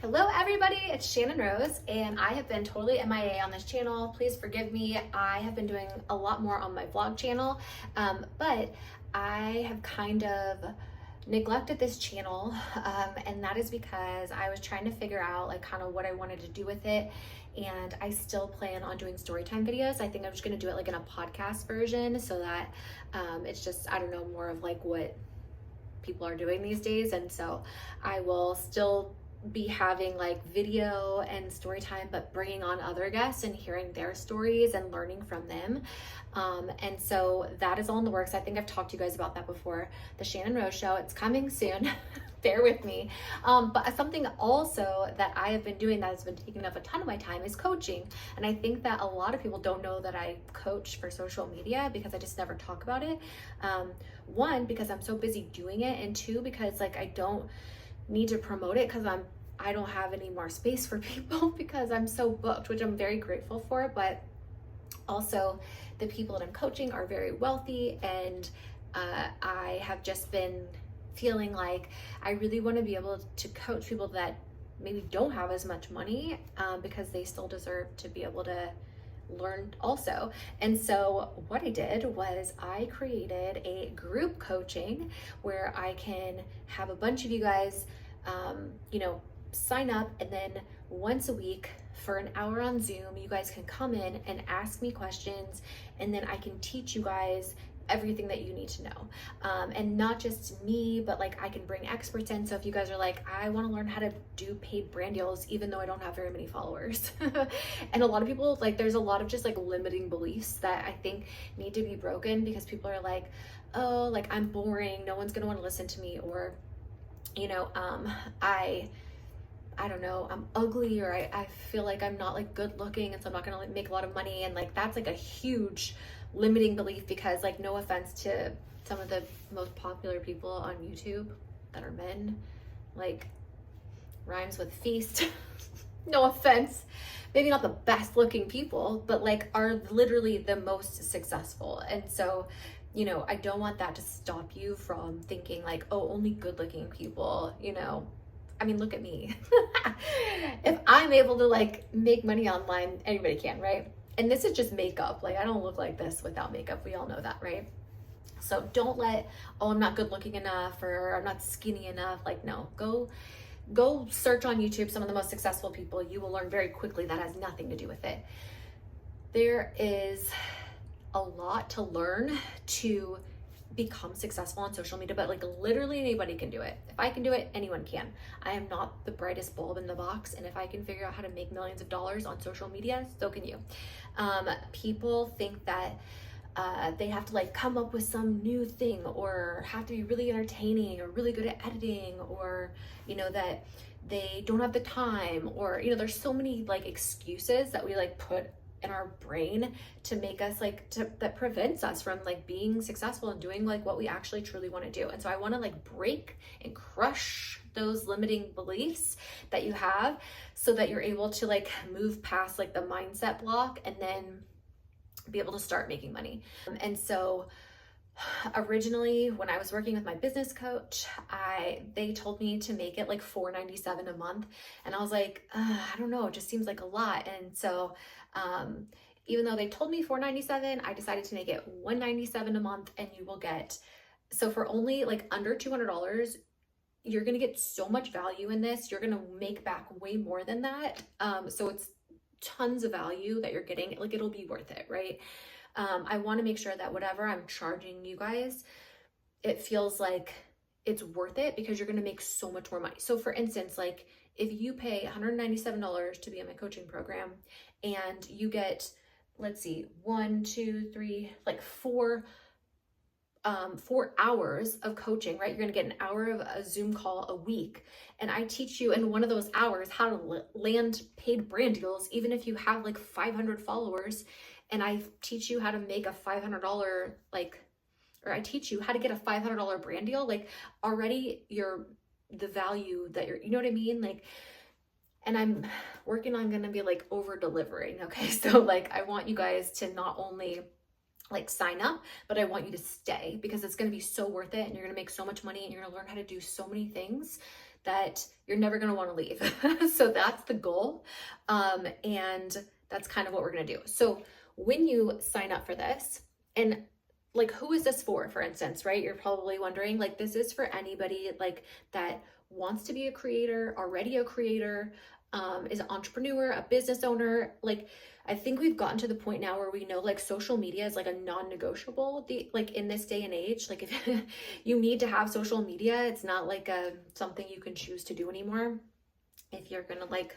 Hello everybody, it's Shannon Rose and I have been totally MIA on this channel. Please forgive me. I have been doing a lot more on my vlog channel, but I have kind of neglected this channel and that is because I was trying to figure out like kind of what I wanted to do with it, and I still plan on doing storytime videos. I think I'm just going to do it like in a podcast version so that it's just, I don't know, more of like what people are doing these days. And so I will still be having like video and story time, but bringing on other guests and hearing their stories and learning from them. And so that is all in the works. I think I've talked to you guys about that before. The Shannon Rose Show, it's coming soon. Bear with me. But something also that I have been doing that has been taking up a ton of my time is coaching. And I think that a lot of people don't know that I coach for social media because I just never talk about it. One, because I'm so busy doing it, and two, because like I don't need to promote it because I don't have any more space for people because I'm so booked, which I'm very grateful for. But also the people that I'm coaching are very wealthy, and I have just been feeling like I really want to be able to coach people that maybe don't have as much money because they still deserve to be able to learn also. And so what I did was I created a group coaching where I can have a bunch of you guys sign up, and then once a week for an hour on Zoom, you guys can come in and ask me questions, and then I can teach you guys everything that you need to know. And not just me, but like I can bring experts in. So if you guys are like, I want to learn how to do paid brand deals, even though I don't have very many followers. And a lot of people, like there's a lot of just like limiting beliefs that I think need to be broken, because people are like, oh, like I'm boring, no one's gonna want to listen to me, or I don't know, I'm ugly, or I feel like I'm not like good looking, and so I'm not gonna like make a lot of money. And like that's like a huge limiting belief, because like no offense to some of the most popular people on YouTube that are men, like rhymes with feast. No offense, maybe not the best looking people, but like are literally the most successful. And so I don't want that to stop you from thinking like, oh, only good looking people, I mean, look at me. If I'm able to like make money online, anybody can, right? And this is just makeup. Like I don't look like this without makeup. We all know that, right? So don't let, oh, I'm not good looking enough, or I'm not skinny enough. Like, no, go search on YouTube some of the most successful people. You will learn very quickly that has nothing to do with it. There is a lot to learn to become successful on social media, but like literally anybody can do it. If I can do it, anyone can. I am not the brightest bulb in the box, and if I can figure out how to make millions of dollars on social media, so can you. People think that they have to like come up with some new thing, or have to be really entertaining, or really good at editing, or that they don't have the time, or there's so many like excuses that we like put in our brain to make us like that prevents us from like being successful and doing like what we actually truly want to do. And so I want to like break and crush those limiting beliefs that you have, so that you're able to like move past like the mindset block and then be able to start making money. And so originally when I was working with my business coach, they told me to make it like $4.97 a month, and I was like, I don't know, it just seems like a lot. And so even though they told me $4.97, I decided to make it $1.97 a month, and you will get, so for only like under $200, you're gonna get so much value in this. You're gonna make back way more than that. So it's tons of value that you're getting. Like it'll be worth it, right? I want to make sure that whatever I'm charging you guys, it feels like it's worth it, because you're going to make so much more money. So for instance, like if you pay $197 to be in my coaching program, and you get, let's see, 1, 2, 3, like 4 hours of coaching, right? You're going to get an hour of a Zoom call a week. And I teach you in one of those hours how to land paid brand deals, even if you have like 500 followers. And I teach you how to make a $500, I teach you how to get a $500 brand deal. Like already the value that you know what I mean? Like, and I'm working on going to be like over delivering. Okay. So like, I want you guys to not only like sign up, but I want you to stay, because it's going to be so worth it, and you're going to make so much money, and you're going to learn how to do so many things that you're never going to want to leave. So that's the goal. And that's kind of what we're going to do. So when you sign up for this, and like, who is this for instance, right? You're probably wondering, like, this is for anybody like that wants to be a creator, already a creator, is an entrepreneur, a business owner. Like, I think we've gotten to the point now where we know like social media is like a non-negotiable, like in this day and age. Like, if you need to have social media, it's not like something you can choose to do anymore. If you're gonna like,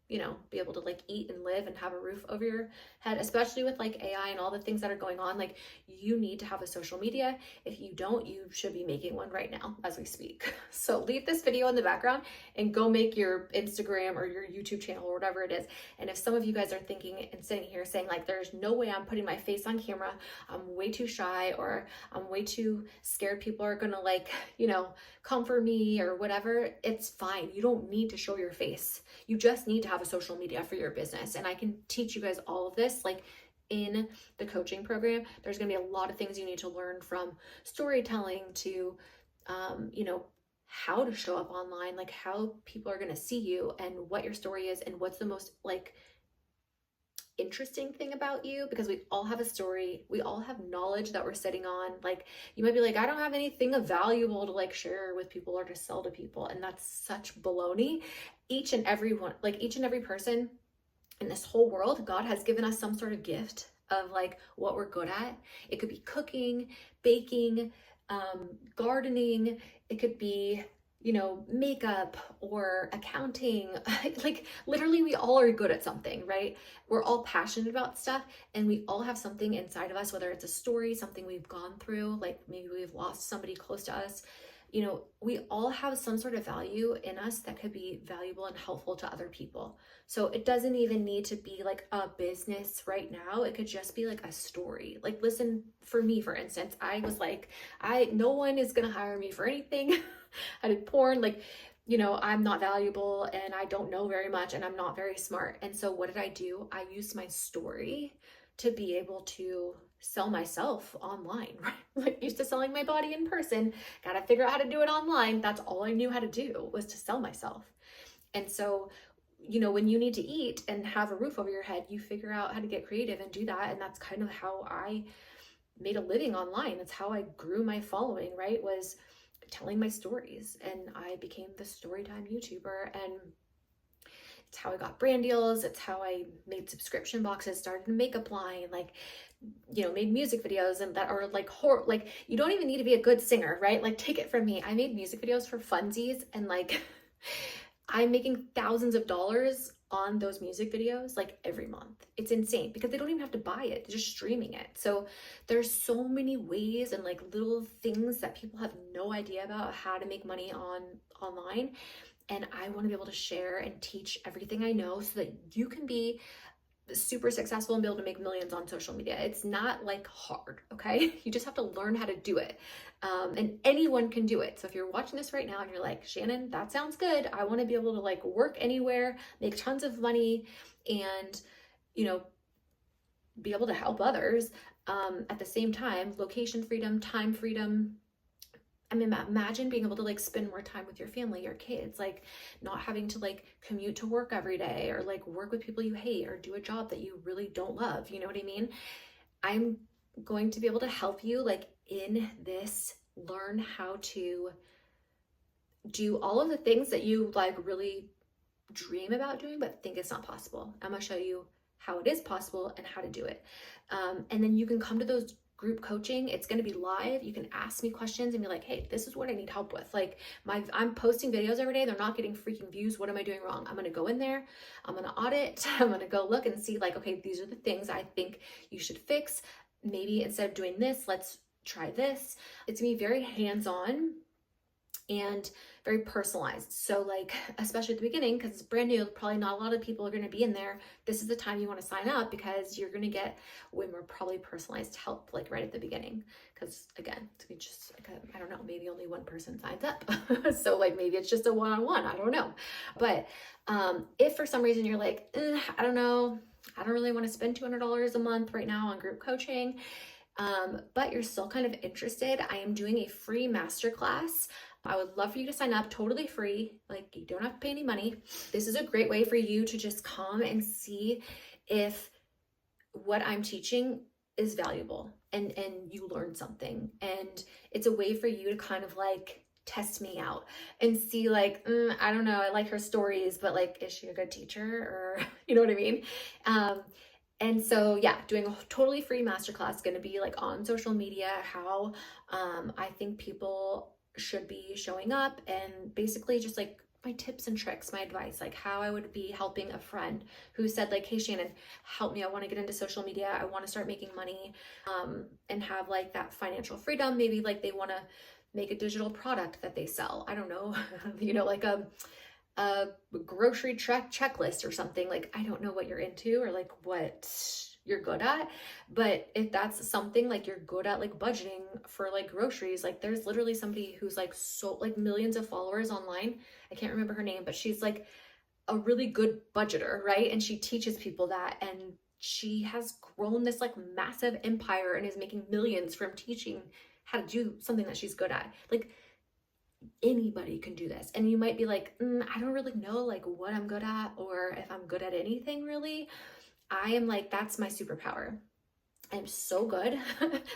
you know, be able to like eat and live and have a roof over your head, especially with like AI and all the things that are going on, like, you need to have a social media. If you don't, you should be making one right now as we speak. So leave this video in the background and go make your Instagram or your YouTube channel or whatever it is. And if some of you guys are thinking and sitting here saying like, there's no way I'm putting my face on camera, I'm way too shy, or I'm way too scared people are gonna like, you know, come for me or whatever, it's fine. You don't need to show your face. You just need to have a social media for your business. And I can teach you guys all of this like in the coaching program. There's going to be a lot of things you need to learn, from storytelling to you know, how to show up online, like how people are going to see you and what your story is and what's the most like interesting thing about you, because we all have a story, we all have knowledge that we're sitting on. Like, you might be like, I don't have anything of valuable to like share with people or to sell to people, and that's such baloney. Each and every one, like each and every person in this whole world, God has given us some sort of gift of like what we're good at. It could be cooking, baking, gardening, it could be, you know, makeup or accounting. Like, literally, we all are good at something, right? We're all passionate about stuff, and we all have something inside of us, whether it's a story, something we've gone through, like maybe we've lost somebody close to us. You know, we all have some sort of value in us that could be valuable and helpful to other people. So it doesn't even need to be like a business right now. It could just be like a story. Like, listen, for me, for instance, I was like, no one is gonna hire me for anything. I did porn, like, you know, I'm not valuable and I don't know very much and I'm not very smart. And so what did I do? I used my story to be able to sell myself online, right? Like, used to selling my body in person, got to figure out how to do it online. That's all I knew how to do, was to sell myself. And so, you know, when you need to eat and have a roof over your head, you figure out how to get creative and do that. And that's kind of how I made a living online. That's how I grew my following, right? Was telling my stories, and I became the storytime YouTuber, and it's how I got brand deals. It's how I made subscription boxes, started a makeup line, like, you know, made music videos, and that are like horror. Like, you don't even need to be a good singer, right? Like, take it from me, I made music videos for funsies, and like, I'm making thousands of dollars on those music videos like every month. It's insane, because they don't even have to buy it, they're just streaming it. So there's so many ways and like little things that people have no idea about how to make money online. And I want to be able to share and teach everything I know so that you can be super successful and be able to make millions on social media. It's not like hard, okay? You just have to learn how to do it. And anyone can do it. So if you're watching this right now and you're like, Shannon, that sounds good, I want to be able to like work anywhere, make tons of money, and, you know, be able to help others at the same time, location freedom, time freedom. I mean, imagine being able to like spend more time with your family, your kids, like not having to like commute to work every day, or like work with people you hate, or do a job that you really don't love. You know what I mean? I'm going to be able to help you like in this, learn how to do all of the things that you like really dream about doing, but think it's not possible. I'm gonna show you how it is possible and how to do it. And then you can come to those group coaching. It's going to be live. You can ask me questions and be like, hey, this is what I need help with. Like, I'm posting videos every day. They're not getting freaking views. What am I doing wrong? I'm going to go in there. I'm going to audit. I'm going to go look and see like, okay, these are the things I think you should fix. Maybe instead of doing this, let's try this. It's going to be very hands-on and very personalized. So like, especially at the beginning, because it's brand new, probably not a lot of people are going to be in there. This is the time you want to sign up, because you're going to get way more probably personalized help like right at the beginning. Because again, to be just like I don't know, maybe only one person signs up. So like, maybe it's just a one-on-one, I don't know. But if for some reason you're like, I don't know, I don't really want to spend $200 a month right now on group coaching, but you're still kind of interested, I am doing a free masterclass I would love for you to sign up, totally free. Like, you don't have to pay any money. This is a great way for you to just come and see if what I'm teaching is valuable and you learn something. And it's a way for you to kind of like test me out and see like, I don't know, I like her stories, but like, is she a good teacher? Or you know what I mean? And so yeah, doing a totally free masterclass, going to be like on social media, how I think people should be showing up, and basically just like my tips and tricks, my advice, like how I would be helping a friend who said like, hey Shannon, help me, I want to get into social media, I want to start making money, and have like that financial freedom. Maybe like they want to make a digital product that they sell, I don't know, you know, like a grocery checklist or something. Like, I don't know what you're into or like what you're good at, but if that's something like you're good at, like budgeting for like groceries, like there's literally somebody who's like so like millions of followers online, I can't remember her name, but she's like a really good budgeter, right? And she teaches people that, and she has grown this like massive empire and is making millions from teaching how to do something that she's good at. Like, anybody can do this. And you might be like, I don't really know like what I'm good at, or if I'm good at anything really. I am like, that's my superpower. I'm so good.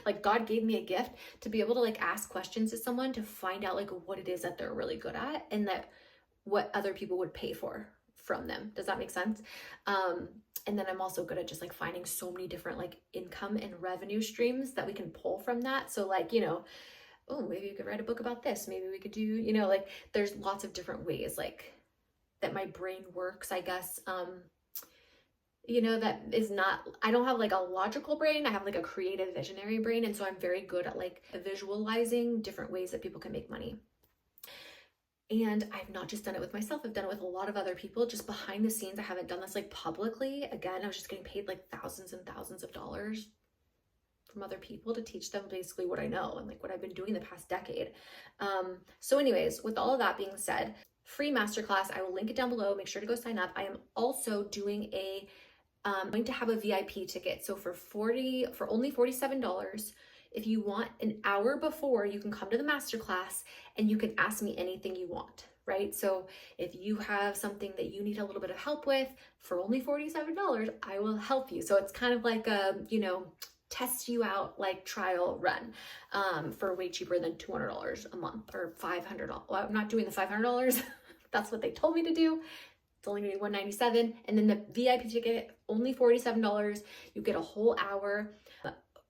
Like, God gave me a gift to be able to like ask questions to someone to find out like what it is that they're really good at, and that what other people would pay for from them. Does that make sense? And then I'm also good at just like finding so many different like income and revenue streams that we can pull from that. So like, you know, oh, maybe you could write a book about this. Maybe we could do, you know, like there's lots of different ways like that my brain works, I guess. You know, that is not, I don't have like a logical brain. I have like a creative visionary brain. And so I'm very good at like visualizing different ways that people can make money. And I've not just done it with myself, I've done it with a lot of other people just behind the scenes. I haven't done this like publicly. Again, I was just getting paid like thousands and thousands of dollars from other people to teach them basically what I know and like what I've been doing the past decade. So anyways, with all of that being said, free masterclass, I will link it down below. Make sure to go sign up. I am also doing going to have a VIP ticket. So for only $47, if you want an hour before, you can come to the masterclass and you can ask me anything you want, right? So if you have something that you need a little bit of help with, for only $47, I will help you. So it's kind of like a, you know, test you out like trial run, for way cheaper than $200 a month or $500. Well, I'm not doing the $500. That's what they told me to do. It's only gonna be $197. And then the VIP ticket, only $47. You get a whole hour.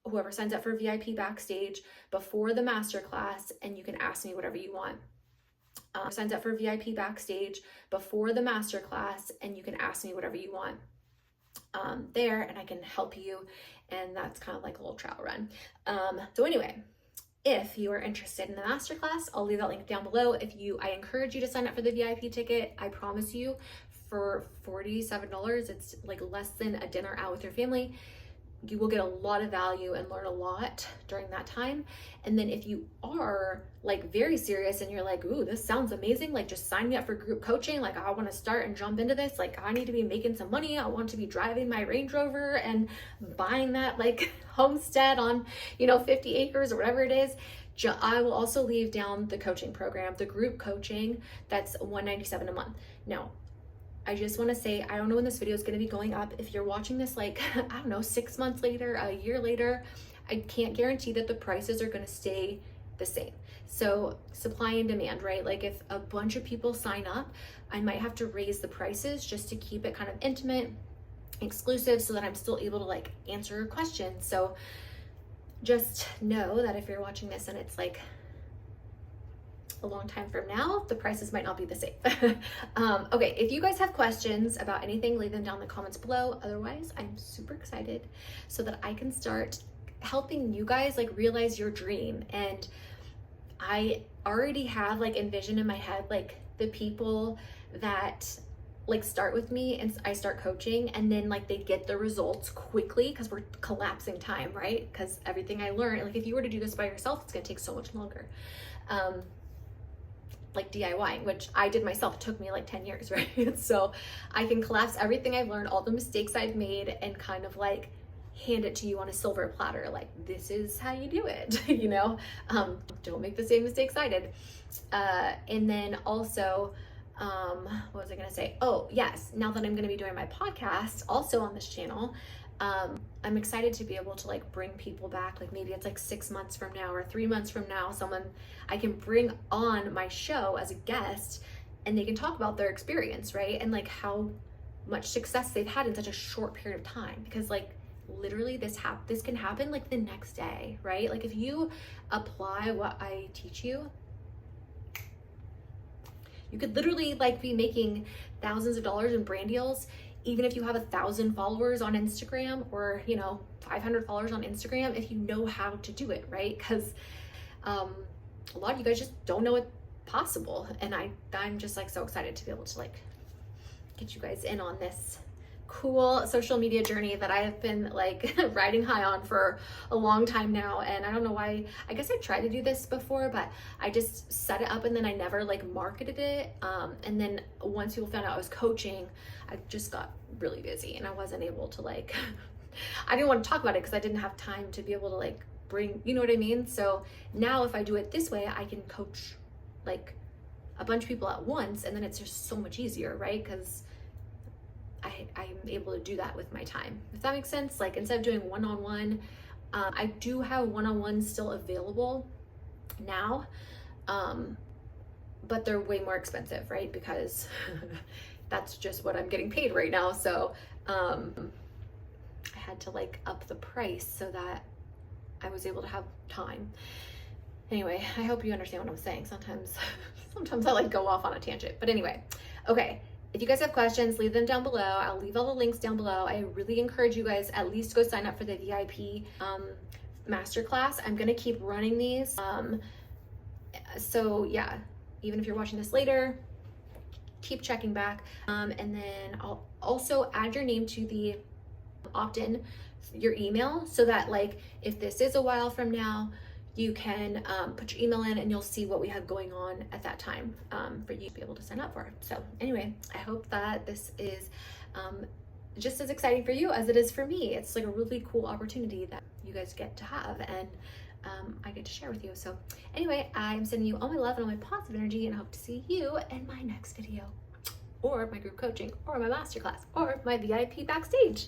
Whoever signs up for VIP backstage before the masterclass, and you can ask me whatever you want. Signs up for VIP backstage before the masterclass, and you can ask me whatever you want there, and I can help you. And that's kind of like a little trial run. So anyway, if you are interested in the masterclass, I'll leave that link down below. I encourage you to sign up for the VIP ticket. I promise you, for $47, it's like less than a dinner out with your family. You will get a lot of value and learn a lot during that time. And then if you are like very serious and you're like, ooh, this sounds amazing, like just sign me up for group coaching. Like, I want to start and jump into this. Like, I need to be making some money. I want to be driving my Range Rover and buying that like homestead on, you know, 50 acres or whatever it is. I will also leave down the coaching program, the group coaching, that's $197 a month. Now, I just want to say, I don't know when this video is going to be going up. If you're watching this like, I don't know, 6 months later, a year later, I can't guarantee that the prices are going to stay the same. So supply and demand, right? Like if a bunch of people sign up, I might have to raise the prices just to keep it kind of intimate, exclusive, so that I'm still able to like answer questions. So just know that if you're watching this and it's like a long time from now, the prices might not be the same. Okay, if you guys have questions about anything, leave them down in the comments below. Otherwise, I'm super excited so that I can start helping you guys like realize your dream. And I already have like envisioned in my head like the people that like start with me and I start coaching, and then like they get the results quickly because we're collapsing time, right? Because everything I learned, like if you were to do this by yourself, it's gonna take so much longer. Like DIY, which I did myself, it took me like 10 years, right? So I can collapse everything I've learned, all the mistakes I've made, and kind of like hand it to you on a silver platter, like this is how you do it. You know, don't make the same mistakes I did. And then also, what was I gonna say? Oh yes, now that I'm gonna be doing my podcast also on this channel, I'm excited to be able to like bring people back. Like maybe it's like 6 months from now or 3 months from now, someone I can bring on my show as a guest, and they can talk about their experience, right? And like how much success they've had in such a short period of time. Because like literally this can happen like the next day, right? Like if you apply what I teach you, you could literally like be making thousands of dollars in brand deals, even if you have 1,000 followers on Instagram, or, you know, 500 followers on Instagram, if you know how to do it, right? Because a lot of you guys just don't know it's possible. And I'm just like so excited to be able to like get you guys in on this cool social media journey that I have been like riding high on for a long time now. And I don't know why. I guess I tried to do this before, but I just set it up and then I never like marketed it. And then once people found out I was coaching, I just got really busy and I wasn't able to like I didn't want to talk about it because I didn't have time to be able to like bring, you know what I mean? So now if I do it this way, I can coach like a bunch of people at once, and then it's just so much easier, right? Because I'm able to do that with my time. If that makes sense? Like instead of doing one-on-one, I do have one-on-one still available now, but they're way more expensive, right? Because that's just what I'm getting paid right now. So I had to like up the price so that I was able to have time. Anyway, I hope you understand what I'm saying. Sometimes I like go off on a tangent, but anyway, okay. If you guys have questions, leave them down below. I'll leave all the links down below. I really encourage you guys at least go sign up for the VIP masterclass. I'm gonna keep running these. So yeah, even if you're watching this later, keep checking back. And then I'll also add your name to the opt-in, your email, so that like if this is a while from now, you can put your email in and you'll see what we have going on at that time for you to be able to sign up for. So anyway, I hope that this is just as exciting for you as it is for me. It's like a really cool opportunity that you guys get to have, and I get to share with you. So anyway, I'm sending you all my love and all my positive energy, and I hope to see you in my next video, or my group coaching, or my masterclass, or my VIP backstage.